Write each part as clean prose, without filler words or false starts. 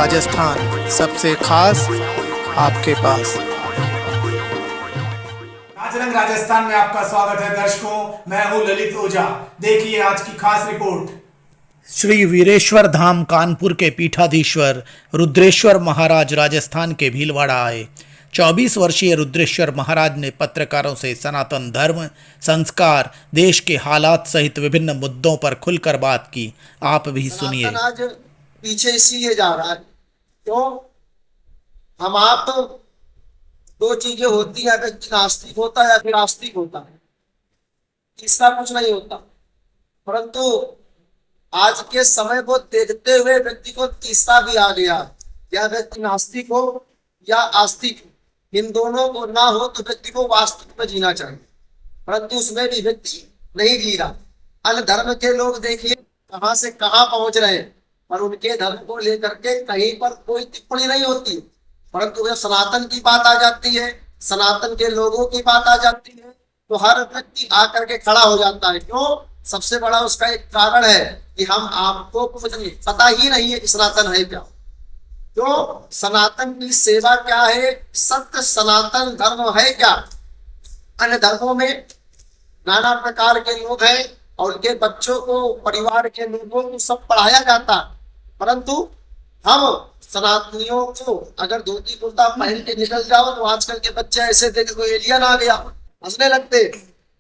राजस्थान सबसे खास आपके पास। नाचरंग राजस्थान में आपका स्वागत है दर्शकों। मैं हूं ललित ओझा। देखिए आज की खास रिपोर्ट। श्री वीरेश्वर धाम कानपुर के पीठाधीश्वर रुद्रेश्वर महाराज राजस्थान के भीलवाड़ा आए। 24 वर्षीय रुद्रेश्वर महाराज ने पत्रकारों से सनातन धर्म, संस्कार, देश के हालात सहित विभिन्न मुद्दों पर खुलकर बात की। आप भी सुनिए। सनातन आज पीछे इसलिए जा रहा है क्यों? हम आप तो दो चीजें होती है, व्यक्ति नास्तिक होता है या फिर आस्तिक होता है, तीसरा कुछ नहीं होता। परंतु आज के समय को देखते हुए व्यक्ति को तीसरा भी आ गया, या व्यक्ति नास्तिक हो या आस्तिक, इन दोनों को ना हो तो व्यक्ति को वास्तविक में जीना चाहिए, परंतु उसमें भी व्यक्ति नहीं जी रहा। अन्य धर्म के लोग देखिए कहां से कहां पहुंच रहे हैं, पर उनके धर्म को लेकर के कहीं पर कोई टिप्पणी नहीं होती। परंतु जब सनातन की बात आ जाती है, सनातन के लोगों की बात आ जाती है, तो हर व्यक्ति आकर के खड़ा हो जाता है। क्यों? सबसे बड़ा उसका एक कारण है कि हम आपको कुछ पता ही नहीं है कि सनातन है क्या। क्यों? सनातन की सेवा क्या है, सत्य सनातन धर्म है क्या। अन्य धर्मों में नाना प्रकार के लोग हैं और उनके बच्चों को, परिवार के लोगों को सब पढ़ाया जाता, परंतु हम सनातनियों को अगर धोती कुर्ता पहन के निकल जाओ तो आजकल के बच्चे ऐसे देख कोई एलियन आ गया हंसने लगते,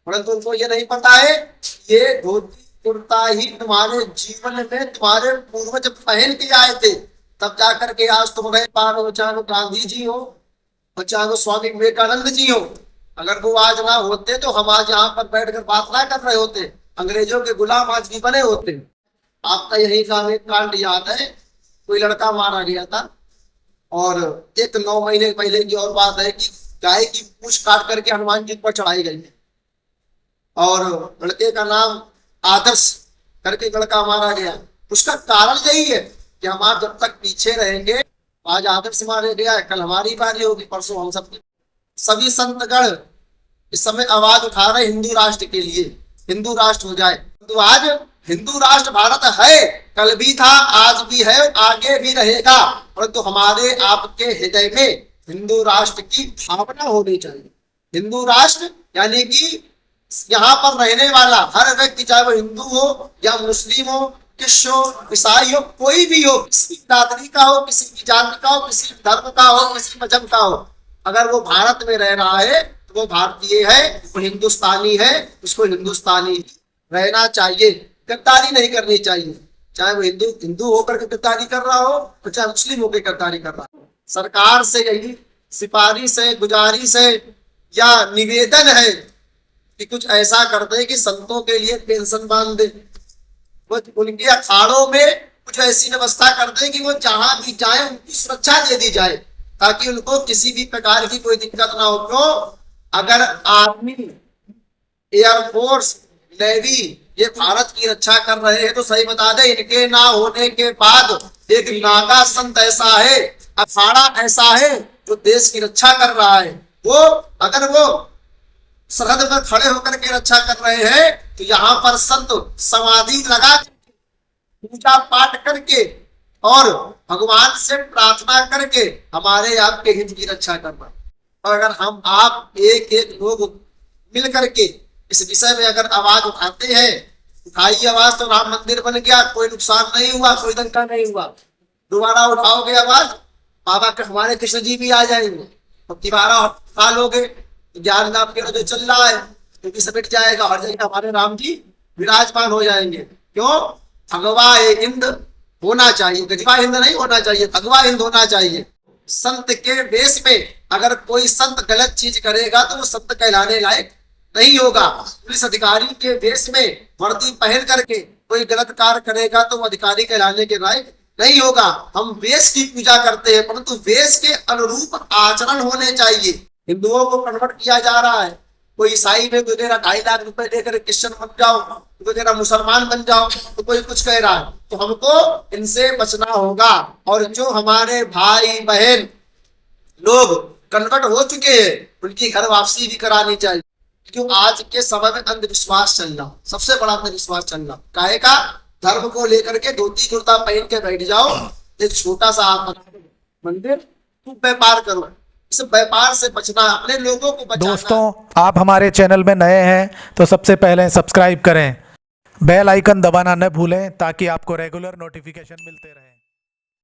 परंतु उनको ये नहीं पता है ये धोती कुर्ता ही तुम्हारे जीवन में तुम्हारे पूर्वज पहन के आए थे, तब जाकर के आज तुम रह पा रहे हो। चाहे वो गांधी जी हो और चाहे वो स्वामी विवेकानंद जी हो, अगर वो आज ना होते तो हम आज यहाँ पर बैठकर बात ना कर रहे होते, अंग्रेजों के गुलाम आज भी बने होते। आपका यही कांड याद है, कोई लड़का मारा गया था और एक 9 महीने पहले की और बात है कि गाय की पूंछ काट करके हनुमान जी पर चढ़ाई गई है और लड़के का नाम आदर्श करके लड़का मारा गया। उसका कारण यही है कि हम आप जब तक पीछे रहेंगे, आज आदर्श मारे गया है, कल हमारी बारी होगी, परसों हम सब। सभी संतगण इस समय आवाज उठा रहे हिंदू राष्ट्र के लिए, हिंदू राष्ट्र हो जाए। तो आज हिंदू राष्ट्र भारत है, कल भी था, आज भी है, आगे भी रहेगा, परंतु हमारे आपके हृदय में हिंदू राष्ट्र की भावना होनी चाहिए। हिंदू राष्ट्र यानी कि यहाँ पर रहने वाला हर व्यक्ति, चाहे वो हिंदू हो या मुस्लिम हो, क्रिश्चियन हो, ईसाई हो, कोई भी हो, किसी बिरादरी का हो, किसी की जाति का हो, किसी धर्म का हो, किसी मजहब का हो, अगर वो भारत में रह रहा है तो वो भारतीय है, वो हिंदुस्तानी है, उसको हिंदुस्तानी रहना चाहिए, गद्दारी नहीं करनी चाहिए। चाहे वो हिंदू होकर के गद्दारी कर रहा हो और चाहे मुस्लिम होकर गद्दारी कर रहा हो। सरकार से यही सिफारिश है, गुजारिश है या निवेदन है कि कुछ ऐसा कर दे कि संतों के लिए पेंशन बांध दे, वो उनके अखाड़ों में कुछ ऐसी व्यवस्था कर दे कि वो जहां भी जाए उनकी सुरक्षा दे दी जाए, ताकि उनको किसी भी प्रकार की कोई दिक्कत ना हो। क्यों? अगर आर्मी, एयरफोर्स, नेवी ये भारत की रक्षा कर रहे हैं तो सही बता दे, इनके ना होने के बाद एक नागा संत ऐसा है, अखाड़ा ऐसा है जो देश की रक्षा कर रहा है, वो अगर वो सरहद पर खड़े होकर के रक्षा कर रहे हैं तो यहाँ पर संत समाधि लगा पूजा पाठ करके और भगवान से प्रार्थना करके हमारे आपके हित की रक्षा करना। और अगर हम आप एक एक लोग मिल करके इस विषय में अगर आवाज उठाते हैं, उठाई आवाज तो राम मंदिर बन गया, कोई नुकसान नहीं हुआ, कोई दंगा नहीं हुआ। दोबारा उठाओगे आवाज, बाबा के हमारे कृष्ण जी भी आ जाएंगे, तो दोबारा उठा लोगे, ज्ञान लाभ के जो चल रहा है क्योंकि सब मिट जाएगा, हर जगह हमारे राम जी विराजमान हो जाएंगे। क्यों? भगवा हिंद होना चाहिए, गजवा हिंद नहीं होना चाहिए, भगवा हिंद होना चाहिए। संत के वेश में अगर कोई संत गलत चीज करेगा तो वो संत कहलाने लायक नहीं होगा। पुलिस अधिकारी के वेश में वर्दी पहन करके कोई गलत कार्य करेगा तो वो अधिकारी कहलाने के लायक नहीं होगा। हम वेश की पूजा करते हैं, परंतु वेश के अनुरूप आचरण होने चाहिए। हिंदुओं को कन्वर्ट किया जा रहा है, कोई ईसाई में कोई दे रहा 2.5 लाख रुपए देकर क्रिश्चियन बन जाओ, कोई दे रहा मुसलमान बन जाओ, तो कोई कुछ कह रहा है, तो हमको इनसे बचना होगा। और जो हमारे भाई बहन लोग कन्वर्ट हो चुके हैं उनकी घर वापसी भी करानी चाहिए। क्यों? आज के समय में अंधविश्वास चलना, सबसे बड़ा अंधविश्वास चलना काहे का, धर्म को लेकर के धोती कुर्ता पहन के बैठ जाओ एक छोटा सा आप बना दो मंदिर, तू व्यापार करो। इस व्यापार से बचना, अपने लोगों को बचाना। दोस्तों, आप हमारे चैनल में नए हैं तो सबसे पहले सब्सक्राइब करें, बेल आइकन दबाना न भूलें ताकि आपको रेगुलर नोटिफिकेशन मिलते रहें।